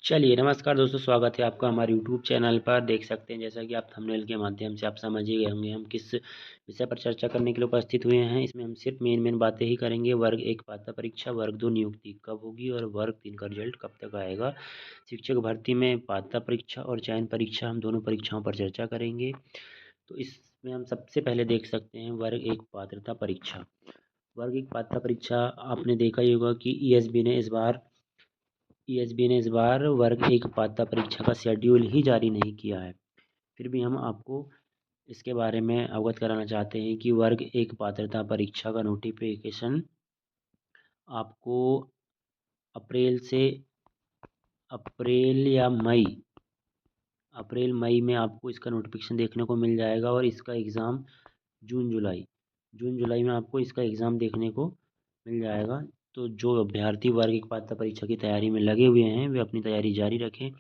चलिए नमस्कार दोस्तों, स्वागत है आपका हमारे यूट्यूब चैनल पर। देख सकते हैं जैसा कि आप थंबनेल के माध्यम से आप समझ ही गए होंगे हम किस विषय पर चर्चा करने के लिए उपस्थित हुए हैं। इसमें हम सिर्फ मेन बातें ही करेंगे। वर्ग 1 पात्रता परीक्षा, वर्ग 2 नियुक्ति कब होगी और वर्ग 3 का रिजल्ट कब तक आएगा। शिक्षक भर्ती में पात्रता परीक्षा और चयन परीक्षा, हम दोनों परीक्षाओं पर चर्चा करेंगे। तो इसमें हम सबसे पहले देख सकते हैं वर्ग 1 पात्रता परीक्षा। वर्ग 1 पात्रता परीक्षा आपने देखा ही होगा कि ईएसबी ने इस बार वर्ग 1 पात्रता परीक्षा का शेड्यूल ही जारी नहीं किया है। फिर भी हम आपको इसके बारे में अवगत कराना चाहते हैं कि वर्ग 1 पात्रता परीक्षा का नोटिफिकेशन आपको अप्रैल से अप्रैल या मई में आपको इसका नोटिफिकेशन देखने को मिल जाएगा और इसका एग्ज़ाम जून जुलाई में आपको इसका एग्ज़ाम देखने को मिल जाएगा। तो जो अभ्यर्थी वर्ग 1 पात्रता परीक्षा की तैयारी में लगे हुए हैं वे अपनी तैयारी जारी रखें।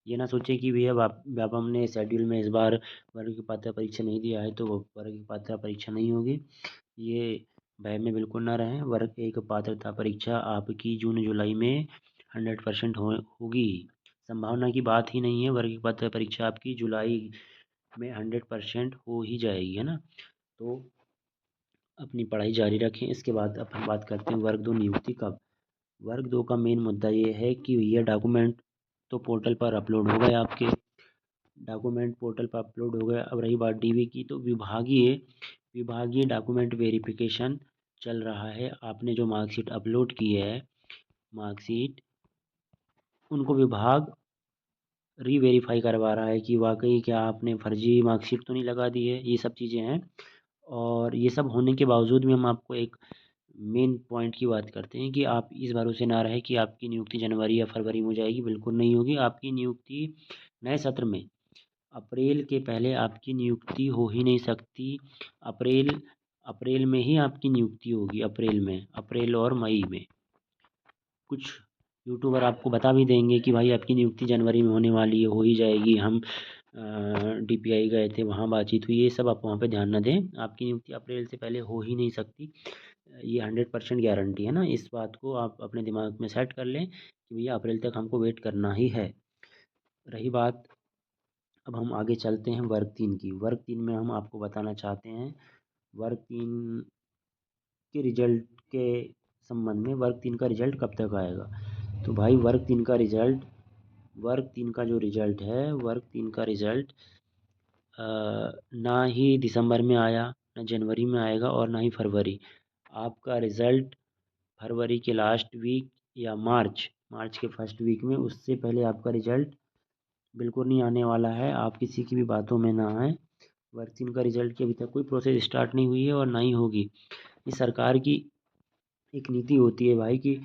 ये ना सोचें कि भैया व्यापम ने शेड्यूल में इस बार वर्ग की पात्रता परीक्षा नहीं दिया है तो वो वर्ग की पात्रता परीक्षा नहीं होगी। ये भय में बिल्कुल ना रहें। वर्ग 1 पात्रता परीक्षा आपकी जून जुलाई में 100% होगी ही। संभावना की बात ही नहीं है। वर्ग की पात्रता परीक्षा आपकी जुलाई में 100% हो ही जाएगी, है ना। तो अपनी पढ़ाई जारी रखें। इसके बाद अब हम बात करते हैं वर्ग 2 नियुक्ति कब। वर्ग 2 का मेन मुद्दा ये है कि ये डॉक्यूमेंट तो पोर्टल पर अपलोड हो गए, आपके डॉक्यूमेंट पोर्टल पर अपलोड हो गए। अब रही बात डीवी की, तो विभागीय डॉक्यूमेंट वेरिफिकेशन चल रहा है। आपने जो मार्कशीट अपलोड की है, मार्कशीट उनको विभाग रीवेरीफाई करवा रहा है कि वाकई क्या आपने फर्जी मार्कशीट तो नहीं लगा दी है। ये सब चीज़ें हैं और ये सब होने के बावजूद भी हम आपको एक मेन पॉइंट की बात करते हैं कि आप इस भरोसे ना रहे कि आपकी नियुक्ति जनवरी या फरवरी में हो जाएगी। बिल्कुल नहीं होगी। आपकी नियुक्ति नए सत्र में अप्रैल के पहले आपकी नियुक्ति हो ही नहीं सकती। अप्रैल अप्रैल में ही आपकी नियुक्ति होगी। अप्रैल और मई में कुछ यूट्यूबर आपको बता भी देंगे कि भाई आपकी नियुक्ति जनवरी में होने वाली है, हो ही जाएगी। हम डीपीआई गए थे, वहाँ बातचीत हुई। ये सब आप वहाँ पे ध्यान न दें। आपकी नियुक्ति अप्रैल से पहले हो ही नहीं सकती। ये 100% गारंटी है ना। इस बात को आप अपने दिमाग में सेट कर लें कि भैया अप्रैल तक हमको वेट करना ही है। रही बात, अब हम आगे चलते हैं वर्ग 3 की। वर्ग 3 में हम आपको बताना चाहते हैं वर्ग 3 के रिजल्ट के संबंध में। वर्ग 3 का रिजल्ट कब तक आएगा। तो भाई वर्ग 3 का जो रिजल्ट है, वर्ग 3 का रिजल्ट ना ही दिसंबर में आया, ना जनवरी में आएगा और ना ही फरवरी। आपका रिज़ल्ट फरवरी के लास्ट वीक या मार्च के फर्स्ट वीक में, उससे पहले आपका रिज़ल्ट बिल्कुल नहीं आने वाला है। आप किसी की भी बातों में ना आएँ। वर्ग 3 का रिज़ल्ट की अभी तक कोई प्रोसेस स्टार्ट नहीं हुई है और ना ही होगी। ये सरकार की एक नीति होती है भाई कि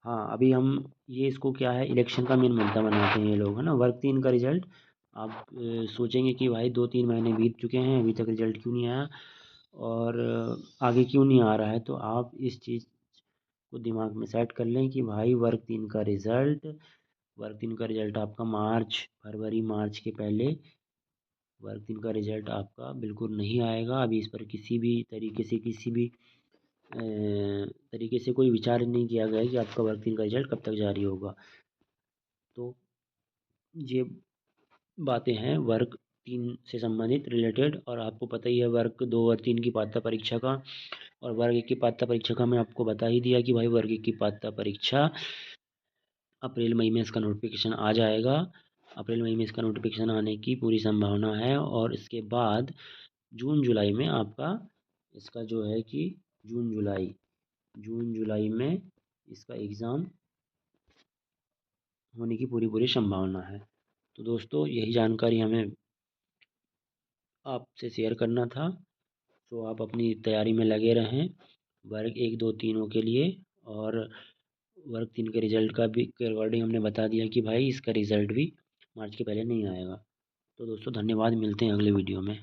हाँ, अभी हम ये इसको क्या है, इलेक्शन का मेन मुद्दा बनाते हैं ये लोग, है ना। वर्ग 3 का रिज़ल्ट आप सोचेंगे कि भाई 2-3 महीने बीत चुके हैं, अभी तक रिज़ल्ट क्यों नहीं आया और आगे क्यों नहीं आ रहा है। तो आप इस चीज़ को दिमाग में सेट कर लें कि भाई वर्ग 3 का रिज़ल्ट आपका फरवरी मार्च के पहले वर्ग 3 का रिज़ल्ट आपका बिल्कुल नहीं आएगा। अभी इस पर किसी भी तरीके से कोई विचार नहीं किया गया है कि आपका वर्ग 3 का रिज़ल्ट कब तक जारी होगा। तो ये बातें हैं वर्ग 3 से संबंधित रिलेटेड। और आपको पता ही है वर्ग 2 और 3 की पात्रता परीक्षा का और वर्ग 1 की पात्रता परीक्षा का मैं आपको बता ही दिया कि भाई वर्ग 1 की पात्रता परीक्षा अप्रैल मई में इसका नोटिफिकेशन आ जाएगा। अप्रैल मई में इसका नोटिफिकेशन आने की पूरी संभावना है और इसके बाद जून जुलाई में आपका इसका जो है कि जून जुलाई में इसका एग्ज़ाम होने की पूरी संभावना है। तो दोस्तों यही जानकारी हमें आपसे शेयर करना था। तो आप अपनी तैयारी में लगे रहें वर्ग 1, 2, तीनों के लिए। और वर्ग 3 के रिज़ल्ट का भी के रिगार्डिंग हमने बता दिया कि भाई इसका रिज़ल्ट भी मार्च के पहले नहीं आएगा। तो दोस्तों धन्यवाद, मिलते हैं अगले वीडियो में।